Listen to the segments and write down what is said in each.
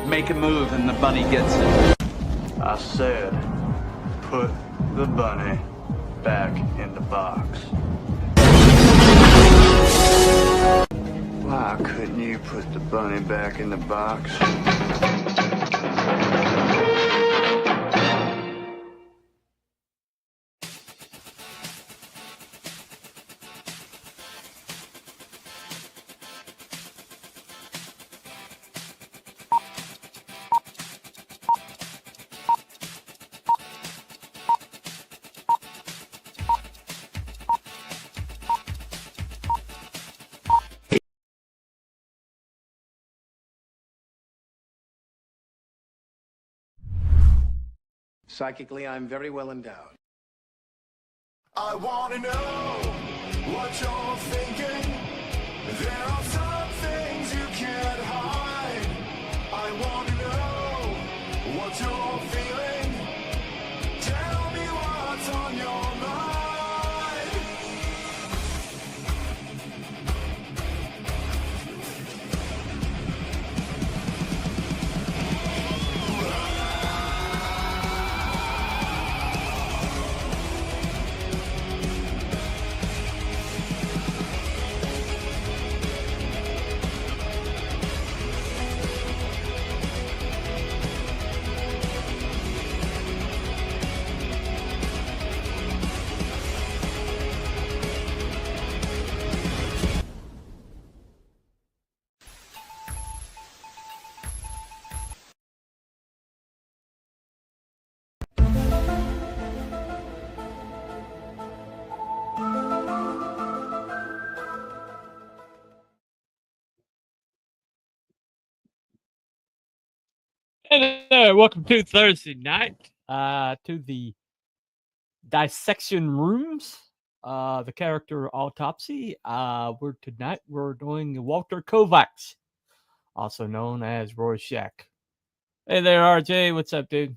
make a move and the bunny gets it. I said, put the bunny back in the box. Why couldn't you put the bunny back in the box? Psychically, I'm very well endowed. I want to know what you're thinking. There are some things you can't hide. I want to know what you're feeling. Tell me what's on your mind. Hello, welcome to Thursday night, to the dissection rooms, the character Autopsy. We're doing Walther Kovacs, also known as Rorschach. Hey there, RJ, what's up, dude?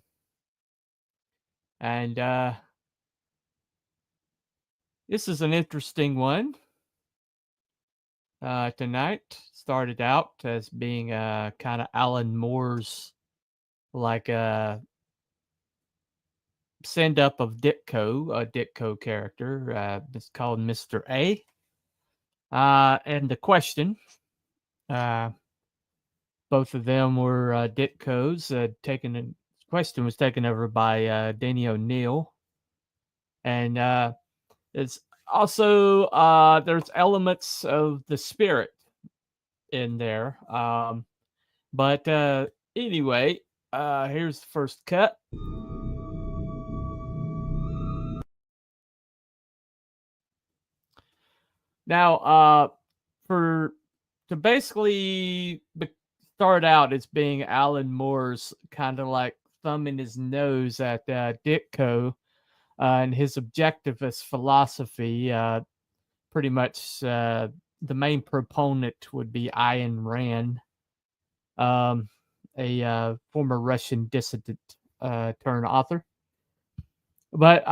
And this is an interesting one. Tonight started out as being kind of Alan Moore's like a send up of Ditko, a Ditko character. It's called Mr. A. And the question, both of them were Ditkos. The question was taken over by Danny O'Neill. And it's also, there's elements of the spirit in there. But anyway, here's the first cut. Now, to basically start out as being Alan Moore's kind of like thumbing his nose at Ditko and his objectivist philosophy. Pretty much the main proponent would be Ayn Rand, a former Russian dissident turned author. But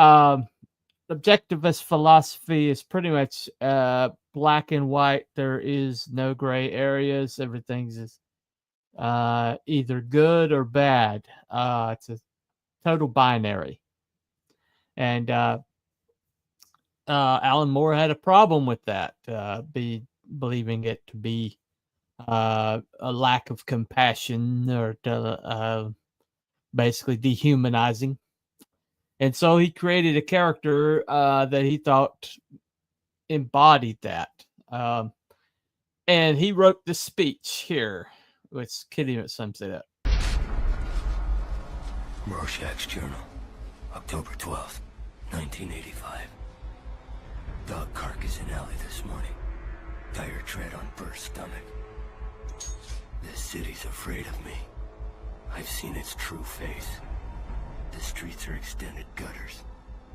objectivist philosophy is pretty much black and white. There is no gray areas. Everything's is either good or bad. It's a total binary. And Alan Moore had a problem with that, believing it to be a lack of compassion or basically dehumanizing. And so he created a character that he thought embodied that. And he wrote the speech here, which Kitty sums it up. Rorschach's Journal, October 12th, 1985. Dog carcass in alley this morning. Tire tread on burst stomach. This city's afraid of me. I've seen its true face. The streets are extended gutters,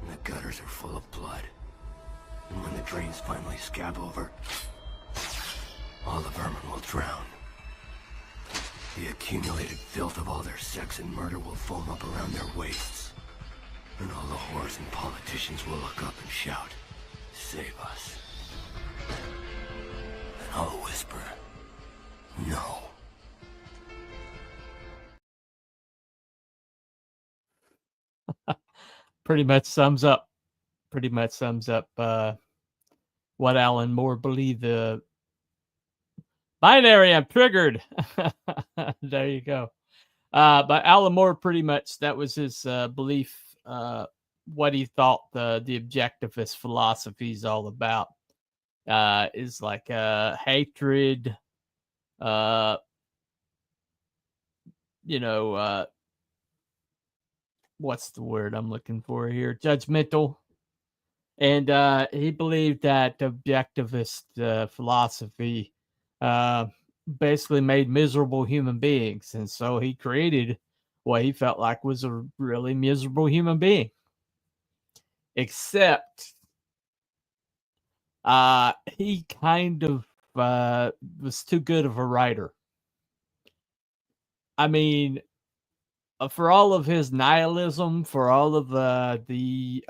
and the gutters are full of blood. And when the drains finally scab over, all the vermin will drown. The accumulated filth of all their sex and murder will foam up around their waists. And all the whores and politicians will look up and shout, "Save us." And I'll whisper, "No." pretty much sums up what Alan Moore believed. The binary, I'm triggered. There you go. But Alan Moore, pretty much, that was his belief, what he thought the objectivist philosophy is all about. Is like hatred, what's the word I'm looking for here? Judgmental. And he believed that objectivist philosophy basically made miserable human beings. And so he created what he felt like was a really miserable human being. Except he kind of was too good of a writer. I mean, for all of his nihilism, for all of the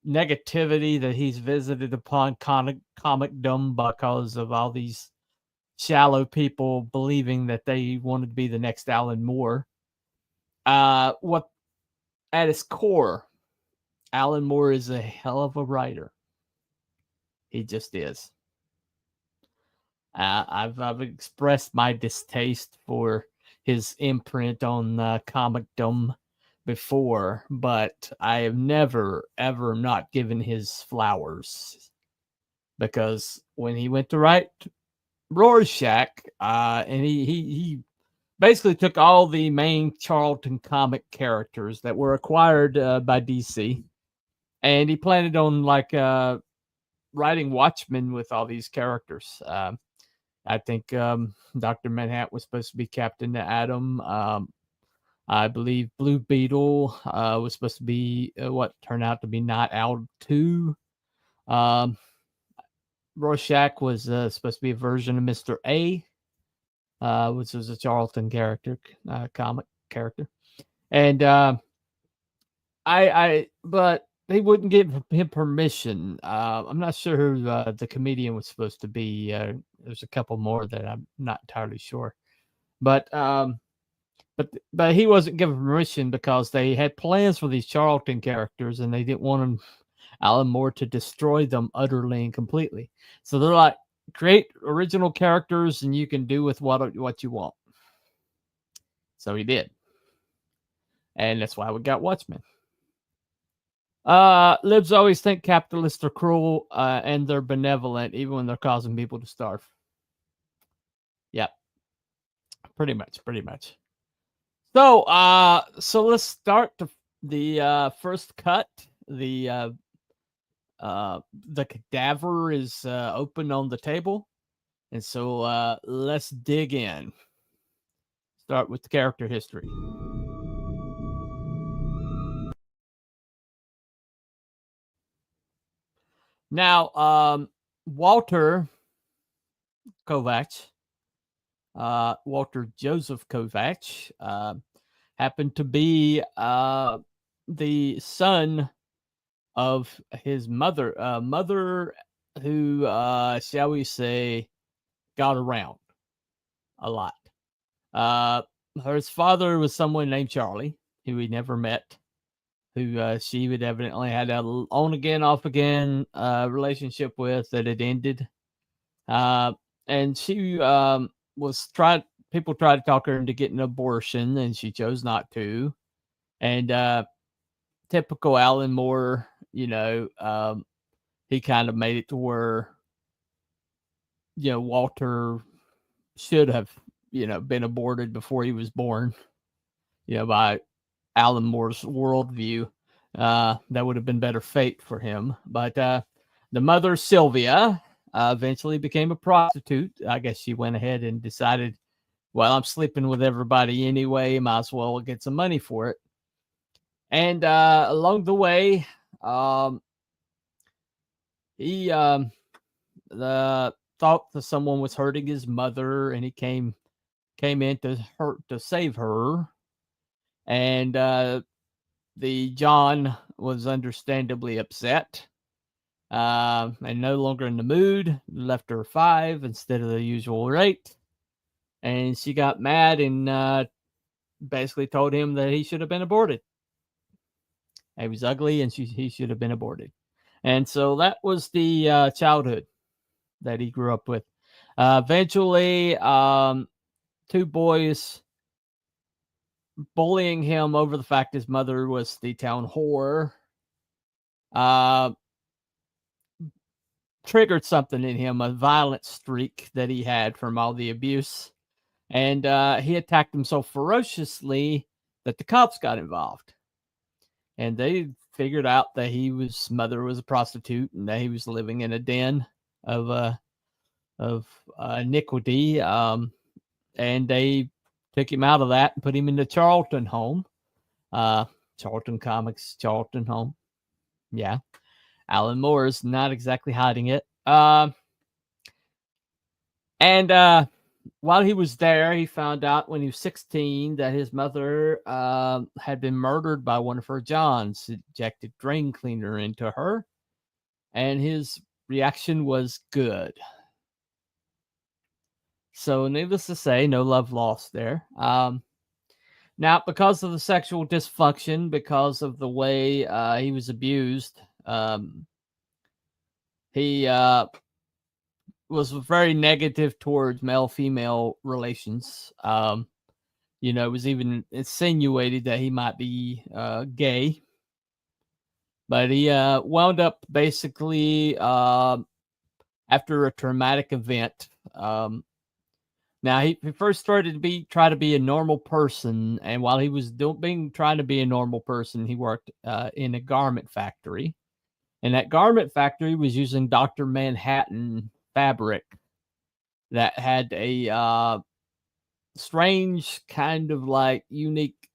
negativity that he's visited upon comicdom because of all these shallow people believing that they wanted to be the next Alan Moore. What at its core, Alan Moore is a hell of a writer. He just is. I've expressed my distaste for his imprint on comicdom before, but I have never, ever not given his flowers. Because when he went to write Rorschach, and he basically took all the main Charlton comic characters that were acquired by DC, and he planned on like writing Watchmen with all these characters. I think Dr. Manhattan was supposed to be Captain Atom. I believe Blue Beetle was supposed to be what turned out to be Night Owl 2. Rorschach was supposed to be a version of Mr. A, which was a Charlton character, comic character. And but they wouldn't give him permission. I'm not sure who the comedian was supposed to be. There's a couple more that I'm not entirely sure. But he wasn't given permission because they had plans for these Charlton characters and they didn't want Alan Moore to destroy them utterly and completely. So they're like, create original characters and you can do with what you want. So he did. And that's why we got Watchmen. Libs always think capitalists are cruel and they're benevolent even when they're causing people to starve. Yep. Pretty much. So let's start the first cut. The cadaver is open on the table. And so let's dig in. Start with the character history. Now, Walther Kovacs, Walter Joseph Kovacs, happened to be the son of his mother who, shall we say, got around a lot. His father was someone named Charlie, who he never met, who she would evidently had a on again, off again relationship with that had ended. And she people tried to talk her into getting an abortion, and she chose not to. And typical Alan Moore, he kind of made it to where, Walter should have, been aborted before he was born, by Alan Moore's worldview. That would have been better fate for him. But the mother, Sylvia, eventually became a prostitute. I guess she went ahead and decided, well, I'm sleeping with everybody anyway, might as well get some money for it. And along the way, he thought that someone was hurting his mother, and he came in to save her. And the John was understandably upset and no longer in the mood. Left her 5 instead of the usual rate. And she got mad and basically told him that he should have been aborted. He was ugly, and he should have been aborted. And so that was the childhood that he grew up with. Eventually, two boys bullying him over the fact his mother was the town whore triggered something in him, a violent streak that he had from all the abuse. And he attacked him so ferociously that the cops got involved. And they figured out that his mother was a prostitute and that he was living in a den of iniquity. And they took him out of that and put him in the Charlton home. Charlton Comics, Charlton home. Yeah. Alan Moore is not exactly hiding it. And while he was there, he found out when he was 16 that his mother had been murdered by one of her Johns, injected drain cleaner into her. And his reaction was good. So needless to say, no love lost there. Now, because of the sexual dysfunction, because of the way he was abused, he was very negative towards male-female relations. It was even insinuated that he might be gay. But he wound up basically after a traumatic event. Now he first started to try to be a normal person, and while he was trying to be a normal person, he worked in a garment factory. And that garment factory was using Dr. Manhattan fabric that had a strange kind of like unique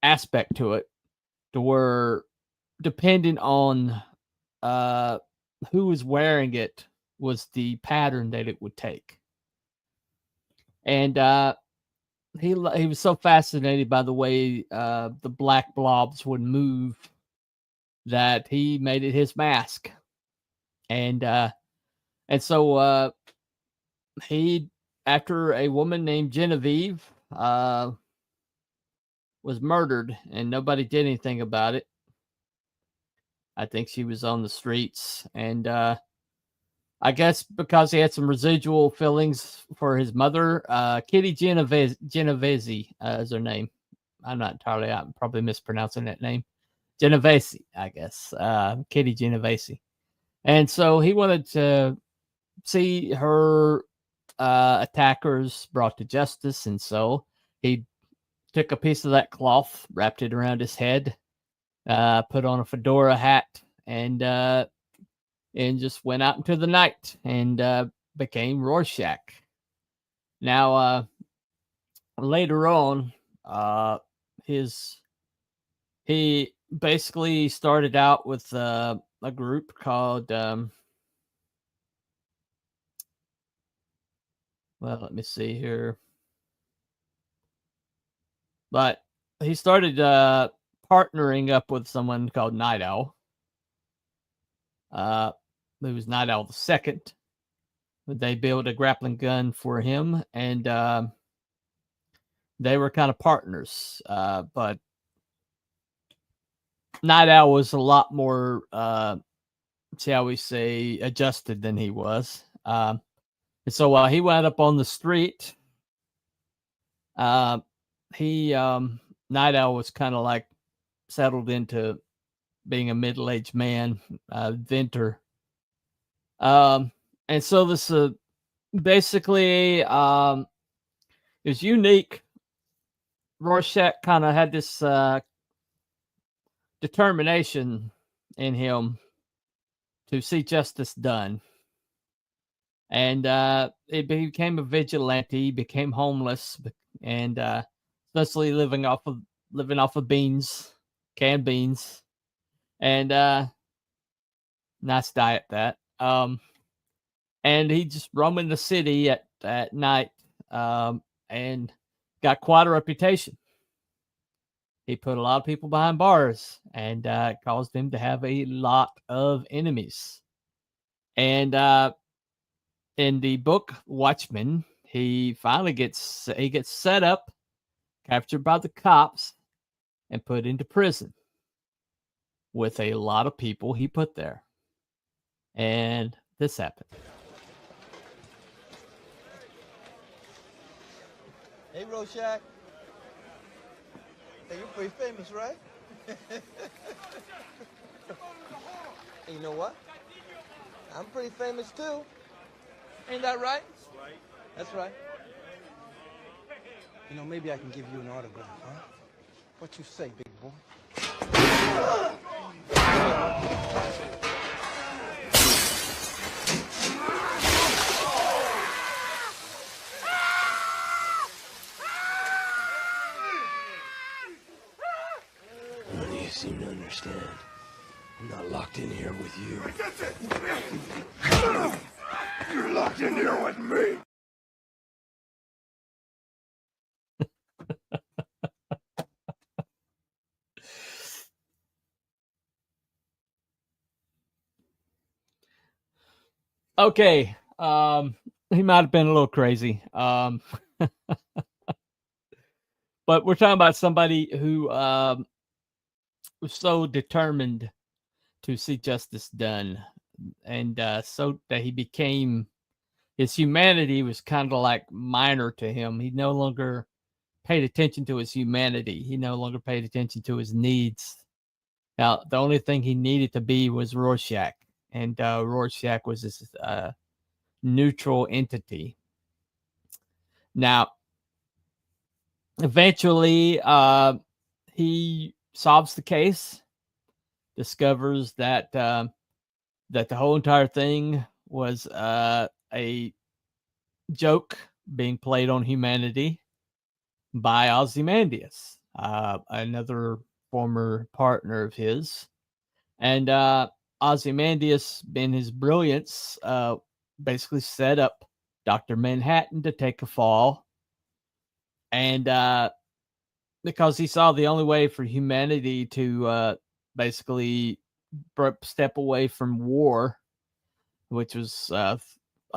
aspect to it, to where depending on who was wearing it was the pattern that it would take. And he was so fascinated by the way the black blobs would move that he made it his mask. And so he, after a woman named Genevieve was murdered and nobody did anything about it. I think she was on the streets, and I guess because he had some residual feelings for his mother, Kitty Genovese is her name. I'm probably mispronouncing that name. Genovese, I guess. Kitty Genovese. And so he wanted to see her attackers brought to justice, and so he took a piece of that cloth, wrapped it around his head, put on a fedora hat, and just went out into the night and became Rorschach. Now, later on, he basically started out with a group called, let me see here. But he started partnering up with someone called Night Owl. It was Night Owl the Second. They built a grappling gun for him, and they were kind of partners. But Night Owl was a lot more, shall we say, adjusted than he was. And so while he went up on the street, Night Owl was kind of like settled into being a middle-aged man, inventor. And so this basically is unique. Rorschach kind of had this determination in him to see justice done. And it became a vigilante, became homeless, and especially living off of beans, canned beans, and nice diet that. And he just roamed the city at night, and got quite a reputation. He put a lot of people behind bars, and caused him to have a lot of enemies. And in the book Watchmen, he finally gets set up, captured by the cops, and put into prison with a lot of people he put there. And this happened. Hey, Rorschach. Hey, you're pretty famous, right? Hey, you know what? I'm pretty famous, too. Ain't that right? That's right. That's right. You know, maybe I can give you an autograph, huh? What you say, big boy? None of you seem to understand. I'm not locked in here with you. You're locked in here with me. Okay. He might have been a little crazy. But we're talking about somebody who was so determined to see justice done, and so that he became, his humanity was kind of like minor to him. He no longer paid attention to his humanity. He no longer paid attention to his needs. Now, the only thing he needed to be was Rorschach, and Rorschach was this neutral entity. Now, eventually, he solves the case, discovers that that the whole entire thing was a joke being played on humanity by Ozymandias, another former partner of his. And Ozymandias, in his brilliance, basically set up Dr. Manhattan to take a fall. And because he saw the only way for humanity to basically step away from war, which was a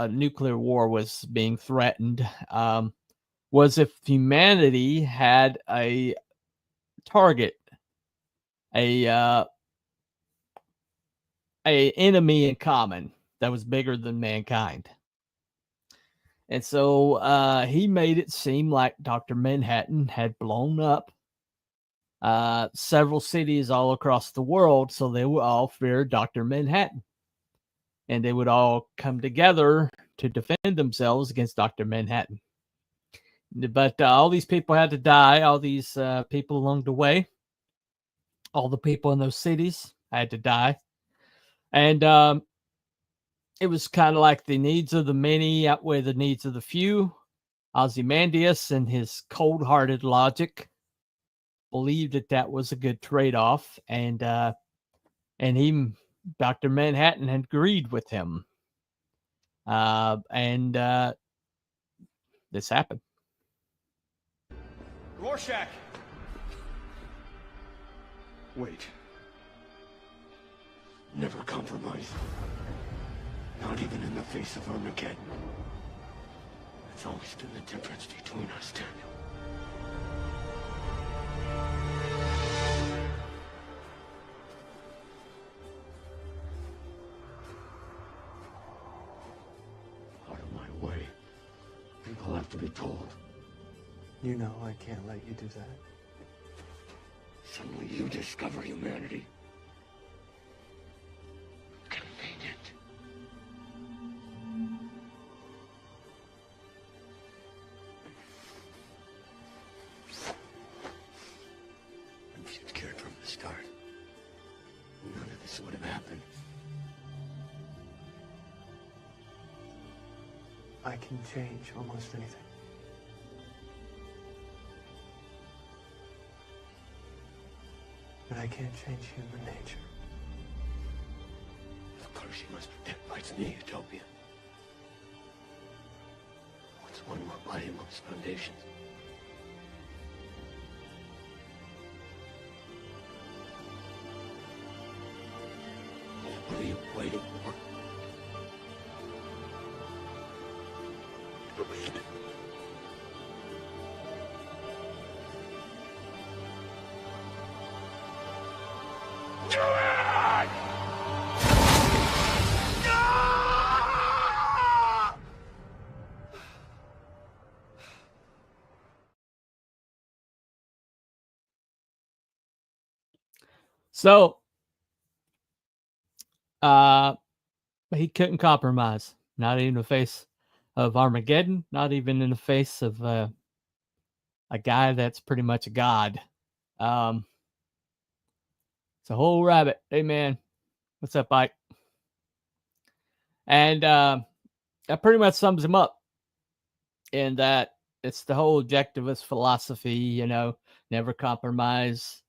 nuclear war was being threatened, was if humanity had a target, a enemy in common that was bigger than mankind. And so he made it seem like Dr. Manhattan had blown up several cities all across the world, so they would all fear Dr. Manhattan. And they would all come together to defend themselves against Dr. Manhattan. But all these people had to die, all these people along the way, all the people in those cities had to die. And it was kind of like the needs of the many outweigh the needs of the few. Ozymandias, in his cold-hearted logic, believed that that was a good trade-off, and he, Dr. Manhattan, had agreed with him, and this happened. Rorschach! Wait. Never compromise. Not even in the face of Armageddon. That's always been the difference between us, Daniel. Out of my way. People have to be told. You know I can't let you do that. Suddenly you discover humanity. Convenient. I'm scared from the start. None of this would have happened. I can change almost anything. But I can't change human nature. Of course you must protect rights in the utopia. What's one more body amongst foundations? What are you waiting for? Believe it. So, he couldn't compromise, not even in the face of Armageddon, not even in the face of a guy that's pretty much a god. It's a whole rabbit. Hey, man. What's up, Ike? And that pretty much sums him up in that it's the whole objectivist philosophy, never compromise.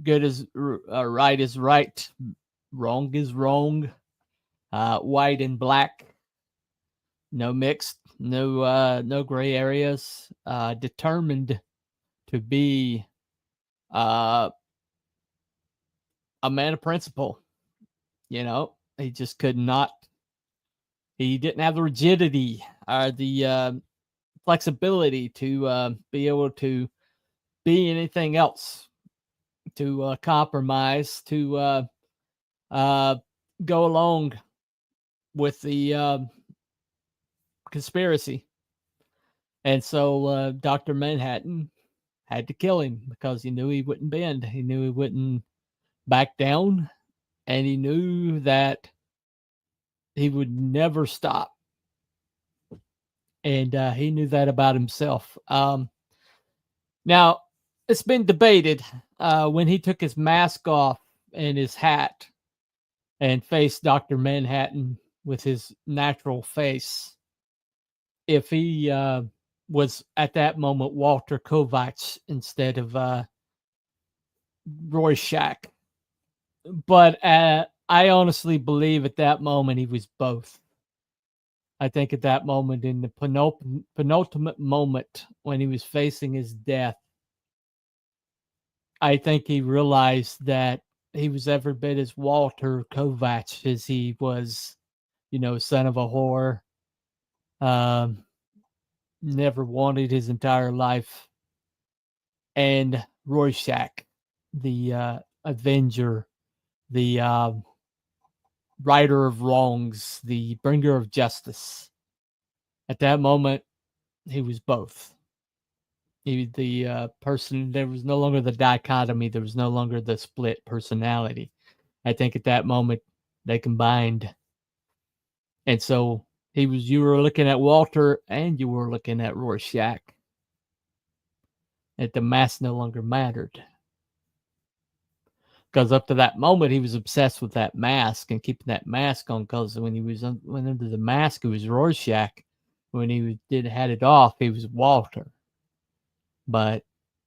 Good is right is right. Wrong is wrong. White and black. No mixed. No gray areas. Determined to be a man of principle. He just could not. He didn't have the rigidity or the flexibility to be able to be anything else, to compromise, to go along with the conspiracy. And so Dr. Manhattan had to kill him because he knew he wouldn't bend. He knew he wouldn't back down. And he knew that he would never stop. And he knew that about himself. Now, it's been debated when he took his mask off and his hat and faced Dr. Manhattan with his natural face, if he was at that moment Walter Kovacs instead of Rorschach. But I honestly believe at that moment he was both. I think at that moment, in the penultimate moment when he was facing his death, I think he realized that he was every bit as Walter Kovacs as he was, son of a whore. Never wanted his entire life. And Rorschach, the avenger, the righter of wrongs, the bringer of justice. At that moment, he was both. He was the person. There was no longer the dichotomy. There was no longer the split personality. I think at that moment they combined. And so you were looking at Walter and you were looking at Rorschach. And the mask no longer mattered. Because up to that moment, he was obsessed with that mask and keeping that mask on. Because when he went under the mask, it was Rorschach. When he had it off, he was Walter. But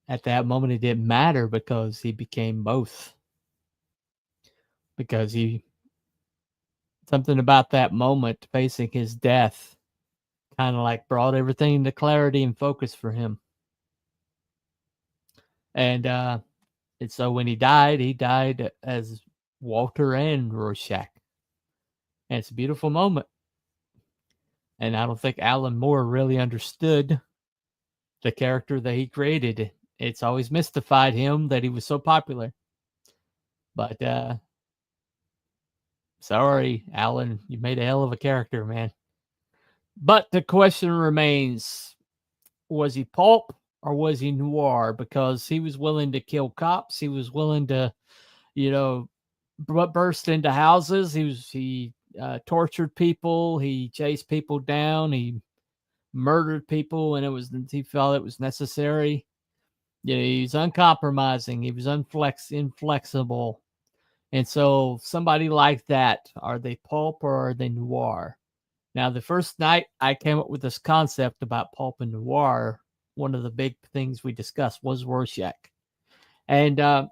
at that moment, it didn't matter because he became both. Because something about that moment, facing his death, kind of like brought everything into clarity and focus for him. And so when he died as Walter and Rorschach. And it's a beautiful moment. And I don't think Alan Moore really understood the character that he created. It's always mystified him that he was so popular. But sorry, Alan, you made a hell of a character, man. But the question remains, was he pulp or was he noir? Because he was willing to kill cops. He was willing to, burst into houses. He tortured people. He chased people down. He murdered people, and he felt it was necessary. He's uncompromising. He was inflexible. And so somebody like that, are they pulp or are they noir? Now, the first night I came up with this concept about pulp and noir, one of the big things we discussed was Rorschach. And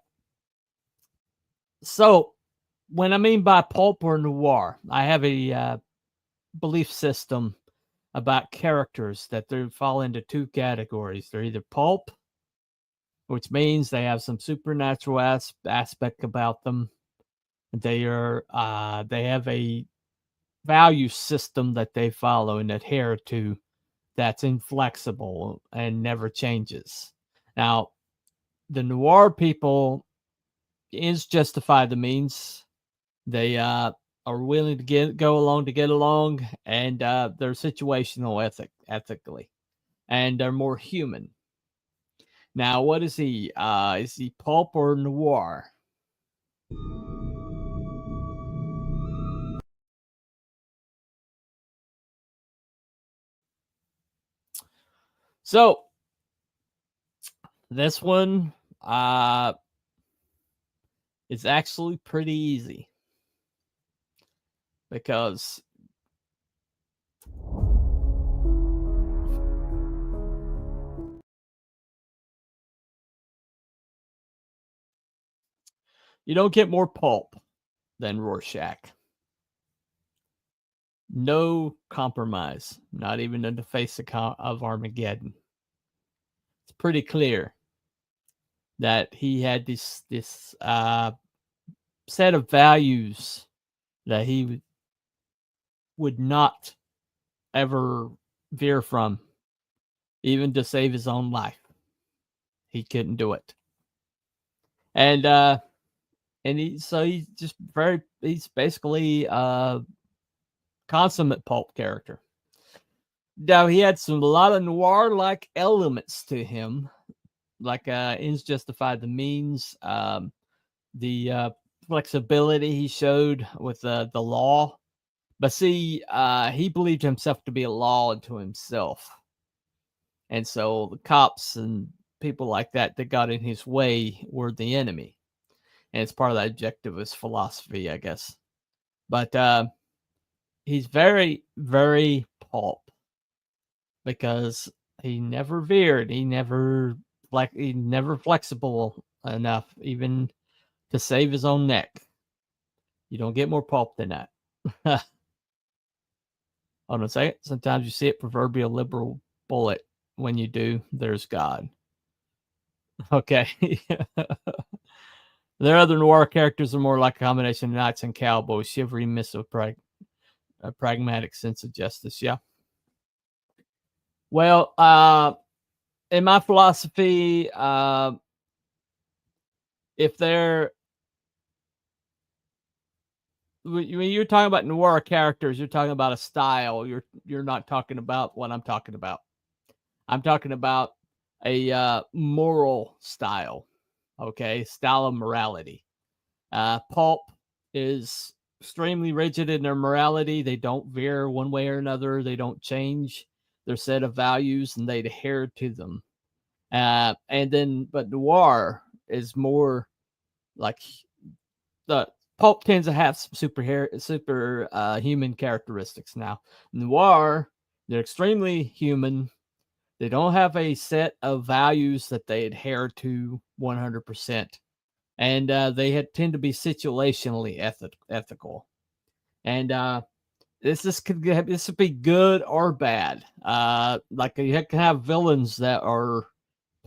so when I mean by pulp or noir, I have a belief system about characters that they fall into two categories. They're either pulp, which means they have some supernatural aspect about them. They have a value system that they follow and adhere to that's inflexible and never changes. Now, the noir people, ends justify the means. They are willing to go along to get along, and they're situational ethically, and they're more human. Now, what is he? Is he pulp or noir? So this one is actually pretty easy because you don't get more pulp than Rorschach. No compromise, not even in the face of Armageddon. It's pretty clear that he had this set of values that he would not ever veer from, even to save his own life. He couldn't do it. And he's basically a consummate pulp character. Now, he had a lot of noir-like elements to him, like ends justify the means, the flexibility he showed with the law. But see, he believed himself to be a law unto himself. And so the cops and people like that got in his way were the enemy. And it's part of the objectivist philosophy, I guess. But he's very, very pulp because he never veered. He never flexible enough even to save his own neck. You don't get more pulp than that. Hold on a second. Sometimes you see it, proverbial liberal bullet. When you do, there's God. Okay. Their other noir characters are more like a combination of knights and cowboys, chivalry, miss of a pragmatic sense of justice. Yeah. Well, in my philosophy, if they're when you're talking about noir characters, you're talking about a style. You're not talking about what I'm talking about. I'm talking about a moral style. Okay, style of morality. Pulp is extremely rigid in their morality. They don't veer one way or another. They don't change their set of values, and they adhere to them. But noir is more like the pulp tends to have some super human characteristics. Now, noir, they're extremely human. They don't have a set of values that they adhere to 100%. And they tend to be situationally ethical. And this could be good or bad. Like you can have villains that are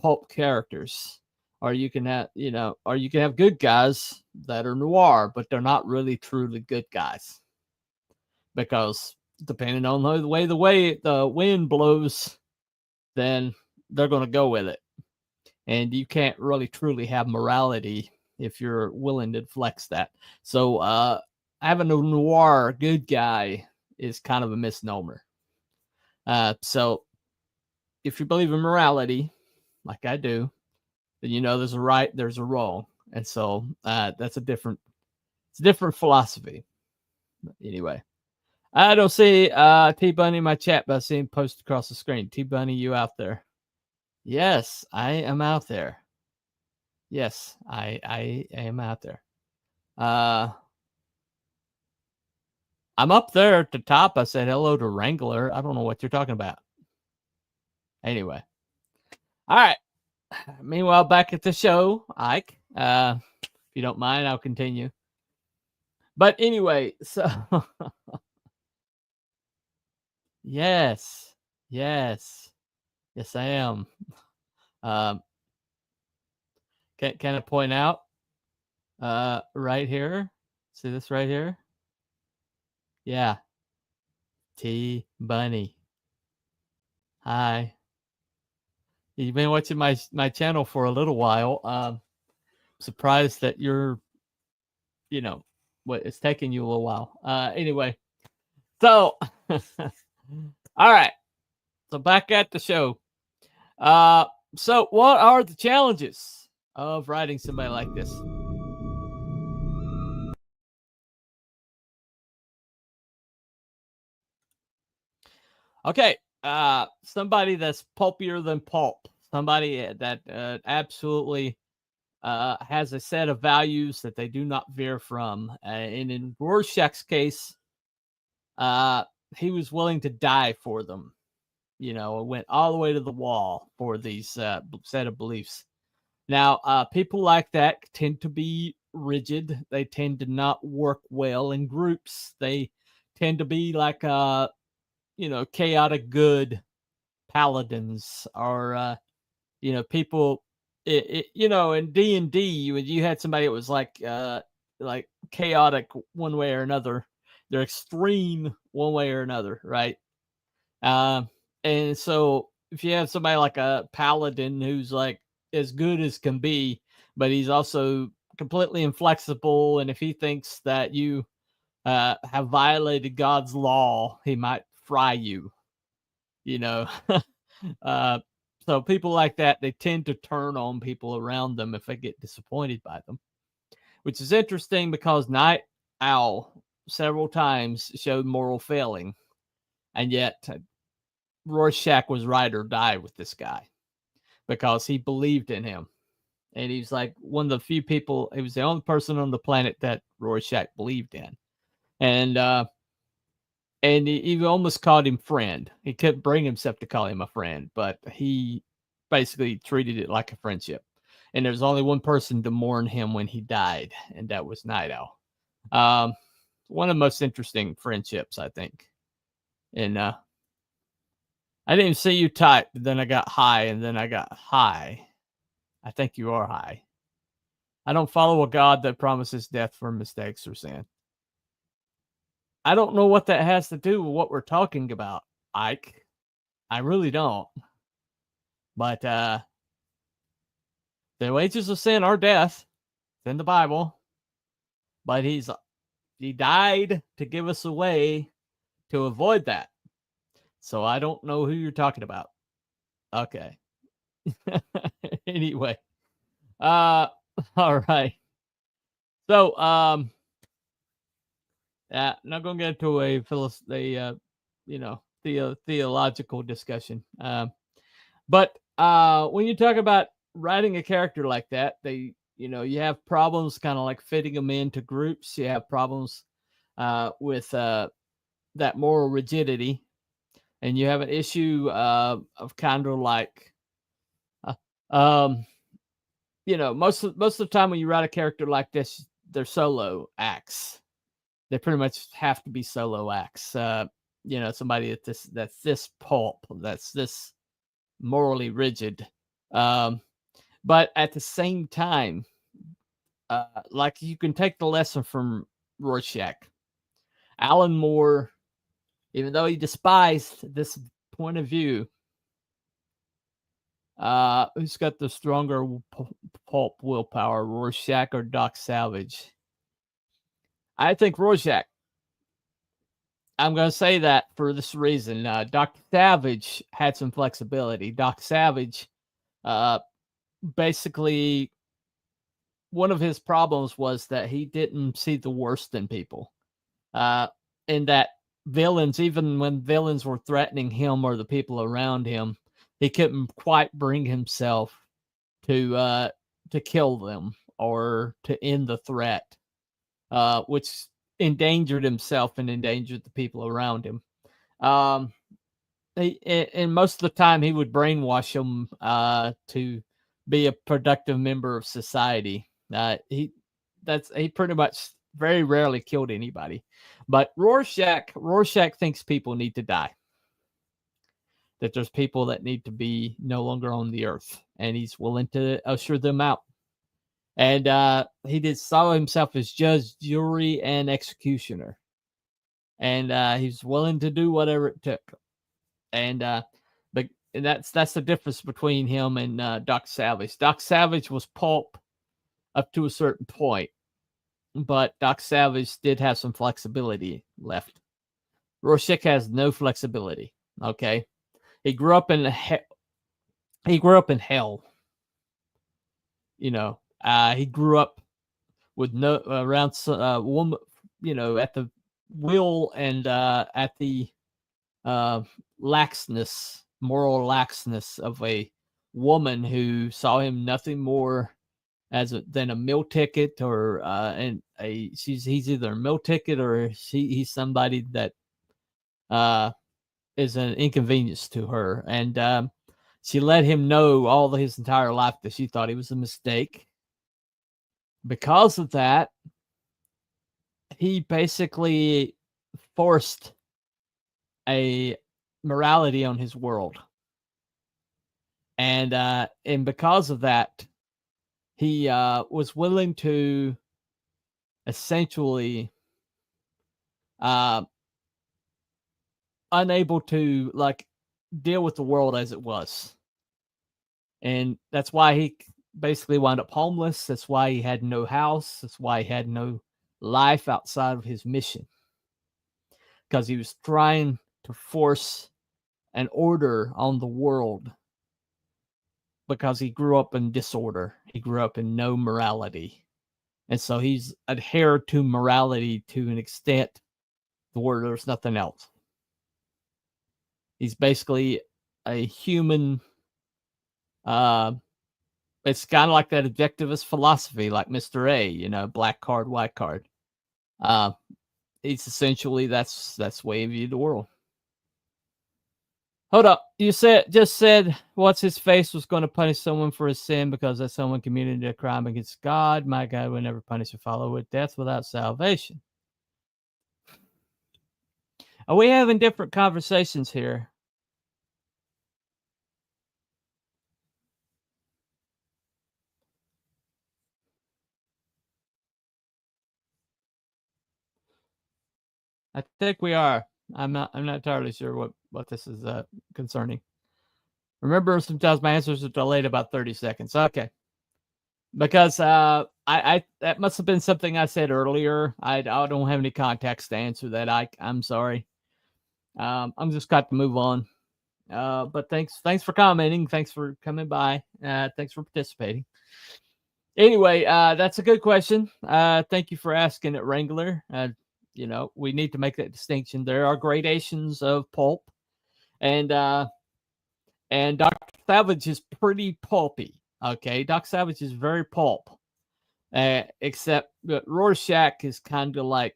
pulp characters, or you can have good guys that are noir, but they're not really truly good guys, because depending on the way the wind blows, then they're going to go with it. And you can't really truly have morality if you're willing to flex that. So having a noir good guy is kind of a misnomer. So if you believe in morality, like I do, then you know there's a right, there's a wrong. And so it's a different philosophy. Anyway, I don't see T-Bunny in my chat, but I see him post across the screen. T-Bunny, you out there? Yes, I am out there. Yes, I am out there. I'm up there at the top. I said hello to Wrangler. I don't know what you're talking about. Anyway. All right. Meanwhile, back at the show, Ike. If you don't mind, I'll continue. But anyway, so yes, I am. Can I point out right here? See this right here? Yeah. T-Bunny. Hi. You've been watching my channel for a little while. surprised that you're, what it's taking you a little while. Anyway, so all right. So back at the show. So what are the challenges of writing somebody like this? Okay, somebody that's pulpier than pulp, somebody that absolutely has a set of values that they do not veer from. And in Rorschach's case, he was willing to die for them. Went all the way to the wall for these set of beliefs. Now, people like that tend to be rigid. They tend to not work well in groups. They tend to be like chaotic good paladins, or people. In D&D, you had somebody that was like chaotic one way or another. They're extreme one way or another, right? And so if you have somebody like a paladin who's like as good as can be, but he's also completely inflexible, and if he thinks that you have violated God's law, he might fry you. So people like that, they tend to turn on people around them if they get disappointed by them, which is interesting because Night Owl several times showed moral failing, and yet Rorschach was ride or die with this guy because he believed in him. And he's like one of the few people, he was the only person on the planet that Rorschach believed in. And he almost called him friend. He couldn't bring himself to call him a friend, but he basically treated it like a friendship. And there's only one person to mourn him when he died, and that was Night Owl. One of the most interesting friendships, I think. And I didn't even see you type, but then I got high, and then I got high. I think you are high. I don't follow a God that promises death for mistakes or sin. I don't know what that has to do with what we're talking about, Ike. I really don't. But the wages of sin are death. It's in the Bible. But he died to give us a way to avoid that. So I don't know who you're talking about. Okay. Anyway. All right. So not going to get into a theological discussion. But when you talk about writing a character like that, you have problems kind of like fitting them into groups. You have problems with that moral rigidity, and you have an issue of kind of like, most of the time when you write a character like this, they're solo acts. They pretty much have to be solo acts. Somebody that's this pulp, that's this morally rigid. But at the same time, like you can take the lesson from Rorschach. Alan Moore, even though he despised this point of view, who's got the stronger pulp willpower, Rorschach or Doc Savage? I think Rorschach. I'm going to say that for this reason. Dr. Savage had some flexibility. Doc Savage, basically, one of his problems was that he didn't see the worst in people. And that villains, even when villains were threatening him or the people around him, he couldn't quite bring himself to kill them or to end the threat. Which endangered himself and endangered the people around him. And most of the time, he would brainwash them to be a productive member of society. He pretty much very rarely killed anybody. But Rorschach thinks people need to die. That there's people that need to be no longer on the earth, and he's willing to usher them out. And he saw himself as judge, jury, and executioner. And he's willing to do whatever it took. And that's the difference between him and Doc Savage. Doc Savage was pulp up to a certain point. But Doc Savage did have some flexibility left. Rorschach has no flexibility. Okay, he grew up in hell. He grew up with no around woman, at the will and at the moral laxness of a woman who saw him nothing more than a meal ticket, or he's either a meal ticket or he's somebody that is an inconvenience to her, and she let him know his entire life that she thought he was a mistake. Because of that, he basically forced a morality on his world, and because of that, he was willing to essentially unable to deal with the world as it was. And that's why he basically wound up homeless. That's why he had no house. That's why he had no life outside of his mission. Because he was trying to force an order on the world. Because he grew up in disorder. He grew up in no morality. And so he's adhered to morality to an extent where there's nothing else. He's basically a human. It's kind of like that objectivist philosophy, like Mr. A, black card, white card. It's essentially that's the way he viewed the world. Hold up. You just said what's his face was going to punish someone for his sin because that someone committed a crime against God. My God would never punish a follower with death without salvation. Are we having different conversations here? I think we are. I'm not entirely sure what this is concerning. Remember, sometimes my answers are delayed about 30 seconds. Okay. Because I that must have been something I said earlier. I don't have any context to answer that. I'm sorry. I'm just got to move on. But thanks for commenting. Thanks for coming by. Thanks for participating. Anyway, that's a good question. Thank you for asking it, Wrangler. We need to make that distinction. There are gradations of pulp, and Dr. Savage is pretty pulpy. Okay, Dr. Savage is very pulp, except that Rorschach is kind of like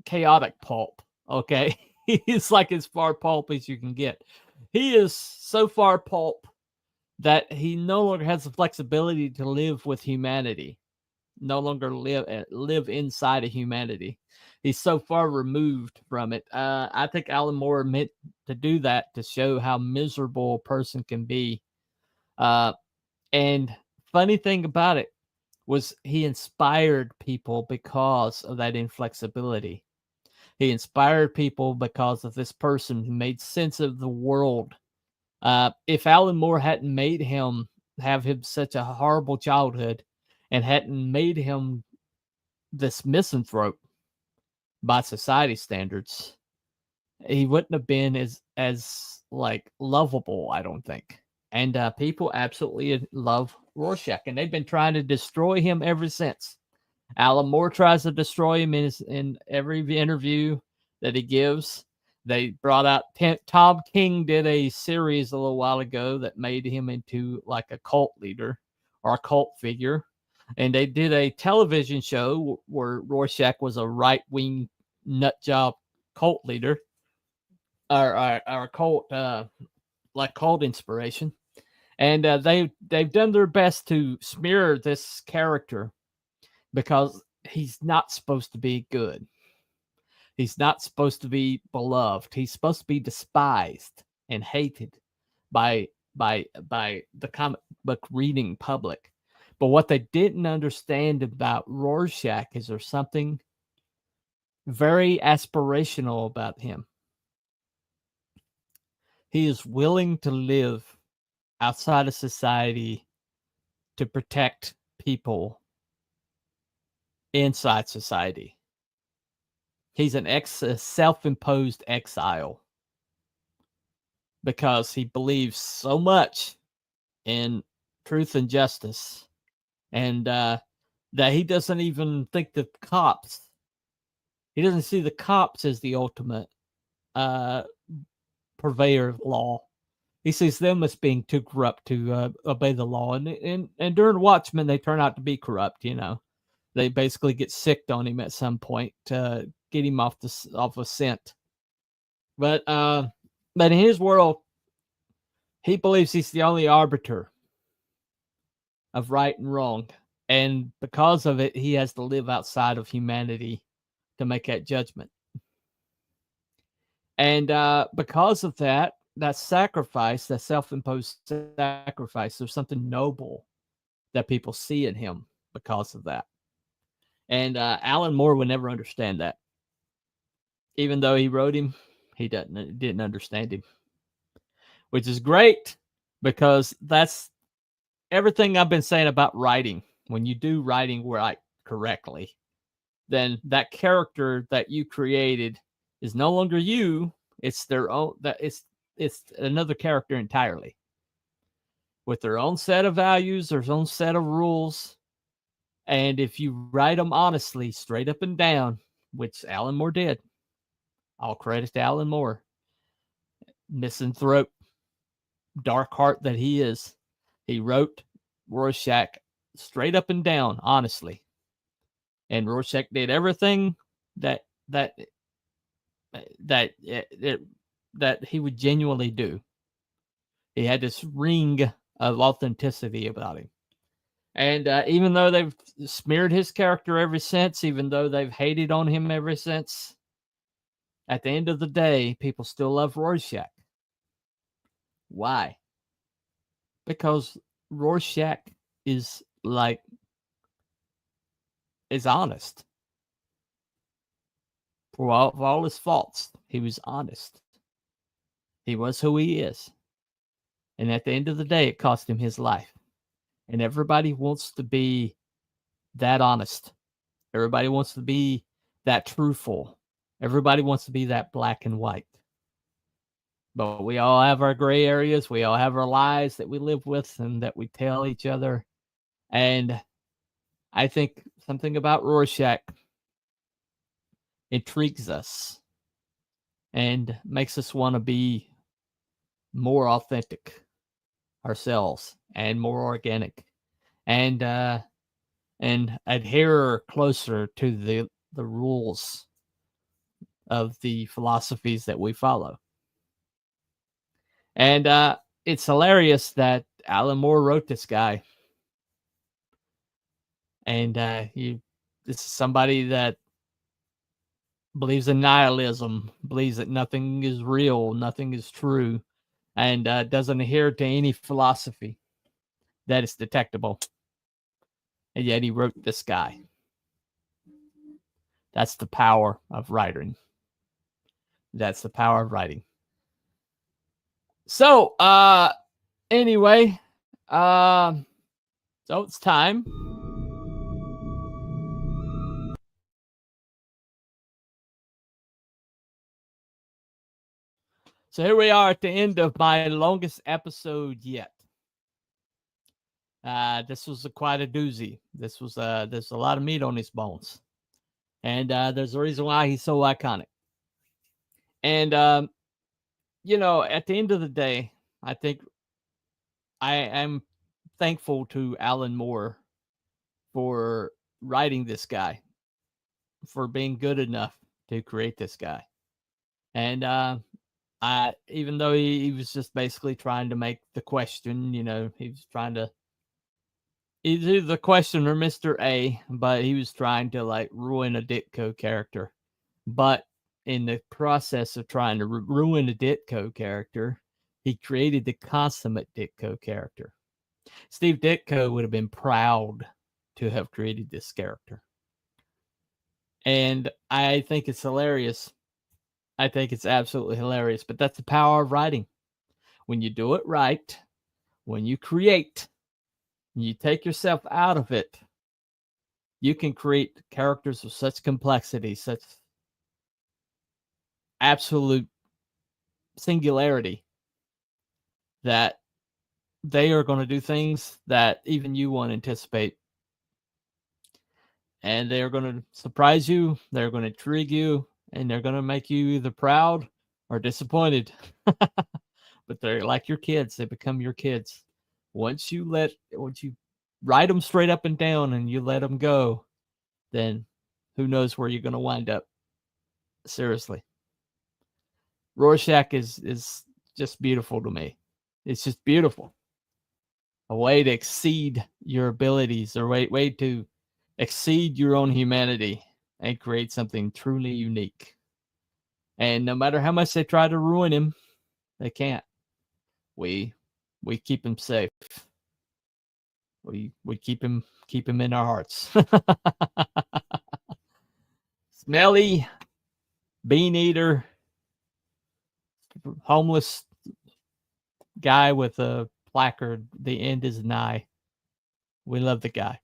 chaotic pulp. Okay, he's like as far pulp as you can get. He is so far pulp that he no longer has the flexibility to live with humanity, no longer live inside of humanity. He's so far removed from it. I think Alan Moore meant to do that to show how miserable a person can be. And funny thing about it was he inspired people because of that inflexibility. He inspired people because of this person who made sense of the world. If Alan Moore hadn't made him have such a horrible childhood and hadn't made him this misanthrope by society standards, he wouldn't have been as lovable, I don't think. And people absolutely love Rorschach, and they've been trying to destroy him ever since. Alan Moore tries to destroy him in every interview that he gives. They brought out Tom King did a series a little while ago that made him into like a cult leader or a cult figure. And they did a television show where Rorschach was a right-wing nutjob cult leader, or cult, like cult inspiration. And they've done their best to smear this character because he's not supposed to be good. He's not supposed to be beloved. He's supposed to be despised and hated by the comic book reading public. But what they didn't understand about Rorschach is there's something very aspirational about him. He is willing to live outside of society to protect people inside society. He's a self-imposed exile because he believes so much in truth and justice, and that he doesn't even think the cops. He doesn't see the cops as the ultimate purveyor of law. He sees them as being too corrupt to obey the law, and during Watchmen, they turn out to be corrupt. They basically get sicked on him at some point to get him off a scent. But in his world, he believes he's the only arbiter of right and wrong, and because of it, he has to live outside of humanity to make that judgment. And because of that sacrifice, that self-imposed sacrifice, there's something noble that people see in him because of that. And Alan Moore would never understand that. Even though he wrote him, he didn't understand him. Which is great, because that's everything I've been saying about writing. When you do writing right correctly, then that character that you created is no longer you. It's their own. It's another character entirely, with their own set of values, their own set of rules. And if you write them honestly, straight up and down, which Alan Moore did, all credit to Alan Moore, misanthrope, dark heart that he is, he wrote Rorschach straight up and down, honestly. And Rorschach did everything that he would genuinely do. He had this ring of authenticity about him. And even though they've smeared his character ever since, even though they've hated on him ever since, at the end of the day, people still love Rorschach. Why? Because Rorschach is honest. For all his faults, he was honest. He was who he is. And at the end of the day, it cost him his life. And everybody wants to be that honest. Everybody wants to be that truthful. Everybody wants to be that black and white. But we all have our gray areas. We all have our lies that we live with and that we tell each other. And I think something about Rorschach intrigues us and makes us want to be more authentic ourselves and more organic, and adhere closer to the rules of the philosophies that we follow. And it's hilarious that Alan Moore wrote this guy, and this is somebody that believes in nihilism, believes that nothing is real, nothing is true, and doesn't adhere to any philosophy that is detectable. And yet he wrote this guy. That's the power of writing. That's the power of writing. So, anyway, so it's time. So here we are at the end of my longest episode yet. This was quite a doozy. There's a lot of meat on his bones. And there's a reason why he's so iconic. And, at the end of the day, I think I am thankful to Alan Moore for writing this guy, for being good enough to create this guy. And even though he was just basically trying to make the Question, he was trying to either the Question or Mr. A, but he was trying to ruin a Ditko character. But in the process of trying to ruin a Ditko character, he created the consummate Ditko character. Steve Ditko would have been proud to have created this character. And I think it's hilarious. I think it's absolutely hilarious. But that's the power of writing. When you do it right, when you create, you take yourself out of it, you can create characters with such complexity, such absolute singularity, that they are going to do things that even you won't anticipate. And they're going to surprise you, they're going to intrigue you, and they're going to make you either proud or disappointed. But they're like your kids. They become your kids. Once you write them straight up and down and you let them go, then who knows where you're going to wind up. Seriously. Rorschach is just beautiful to me. It's just beautiful. A way to exceed your abilities, or way to exceed your own humanity and create something truly unique. And no matter how much they try to ruin him, they can't. We keep him safe. We keep him in our hearts. Smelly, bean eater, homeless guy with a placard. The end is nigh. We love the guy.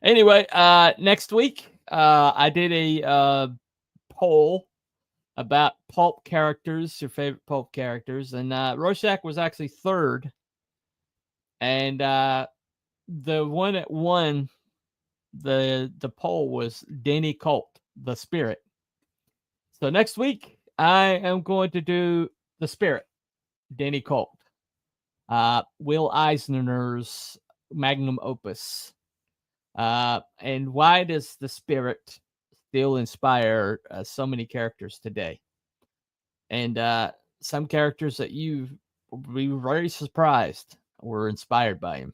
Anyway, next week, I did a poll about pulp characters, your favorite pulp characters, and Rorschach was actually third. And the one that won the poll was Danny Colt, the Spirit. So next week, I am going to do the Spirit, Danny Colt, Will Eisner's magnum opus. And why does the Spirit still inspire so many characters today? And some characters that you will be very surprised were inspired by him.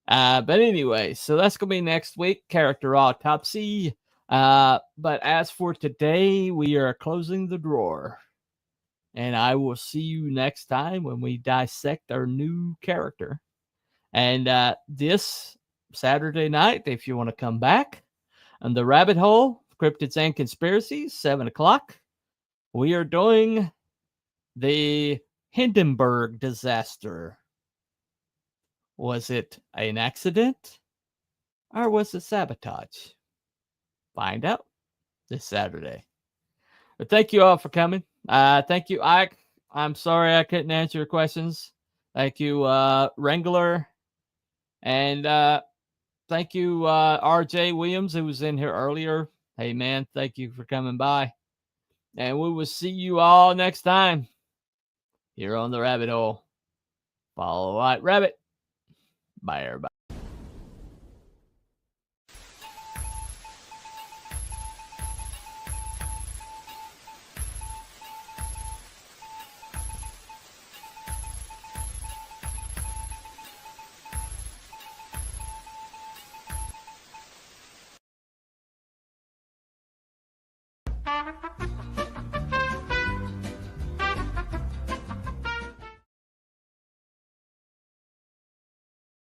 But anyway, so that's going to be next week, character autopsy. But as for today, we are closing the drawer. And I will see you next time when we dissect our new character. And this Saturday night, if you want to come back on the Rabbit Hole, Cryptids and Conspiracies, 7 o'clock, we are doing the Hindenburg disaster. Was it an accident or was it sabotage? Find out this Saturday. But thank you all for coming. Thank you, Ike. I'm sorry I couldn't answer your questions. Thank you, Wrangler. And thank you, RJ Williams, who was in here earlier. Hey, man, thank you for coming by. And we will see you all next time here on the Rabbit Hole. Follow White Rabbit. Bye, everybody. Thank you.